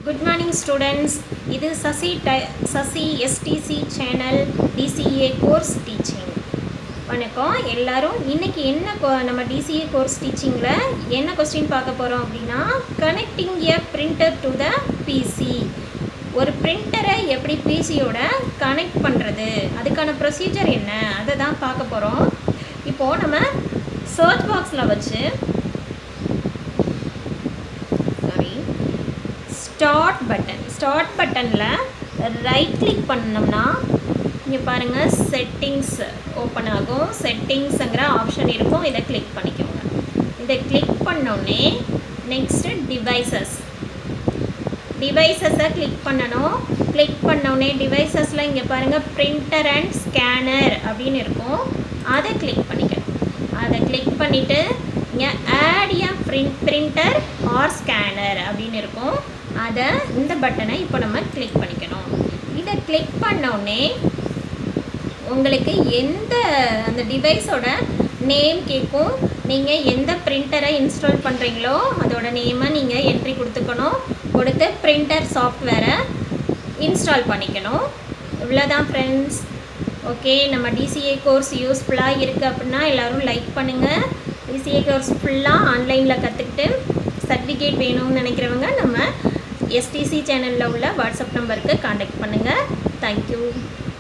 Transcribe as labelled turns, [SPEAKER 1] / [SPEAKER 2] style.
[SPEAKER 1] Good morning students. இது Sasi STC channel DCA course teaching. வணக்கம் எல்லாரும். இன்னைக்கு நம்ம DCA கோர்ஸ் டீச்சிங்கில் என்ன கொஸ்டின் பார்க்க போகிறோம் அப்படின்னா, connecting a printer to the PC. ஒரு பிரிண்டரை எப்படி பிசியோட கனெக்ட் பண்ணுறது, அதுக்கான ப்ரொசீஜர் என்ன, அதை தான் பார்க்க போகிறோம். இப்போது நம்ம சர்ச் பாக்ஸில் வச்சு ஸ்டார்ட் பட்டனில் ரைட் கிளிக் பண்ணோம்னா இங்கே பாருங்கள் செட்டிங்ஸ் ஓப்பன் ஆகும். செட்டிங்ஸுங்கிற ஆப்ஷன் இருக்கும், இதை கிளிக் பண்ணிக்கோங்க. இதை கிளிக் பண்ணோடனே நெக்ஸ்ட்டு டிவைசஸை கிளிக் பண்ணணும். கிளிக் பண்ணோடனே டிவைசஸில் இங்கே பாருங்கள் பிரிண்டர் அண்ட் ஸ்கேனர் அப்படின்னு இருக்கும், அதை கிளிக் பண்ணிக்கணும். அதை கிளிக் பண்ணிவிட்டு இங்கே ஆட் எ பிரிண்டர் ஆர் ஸ்கேனர் அப்படின்னு இருக்கும், அதை இந்த பட்டனை இப்போ நம்ம கிளிக் பண்ணிக்கணும். இதை கிளிக் பண்ணோடனே உங்களுக்கு அந்த டிவைஸோட நேம் கேட்கும். நீங்கள் எந்த பிரிண்டரை இன்ஸ்டால் பண்ணுறீங்களோ அதோட நேமை நீங்கள் என்ட்ரி கொடுத்து பிரிண்டர் சாஃப்ட்வேரை இன்ஸ்டால் பண்ணிக்கணும். இவ்வளோதான் ஃப்ரெண்ட்ஸ். ஓகே, நம்ம DCA கோர்ஸ் யூஸ்ஃபுல்லாக இருக்குது அப்படின்னா எல்லோரும் லைக் பண்ணுங்கள். DCA கோர்ஸ் ஃபுல்லாக ஆன்லைனில் கற்றுக்கிட்டு சர்டிஃபிகேட் வேணும்னு நினைக்கிறவங்க நம்ம STC சேனலில் உள்ள வாட்ஸ்அப் நம்பருக்கு காண்டாக்ட் பண்ணுங்கள். தேங்க்யூ.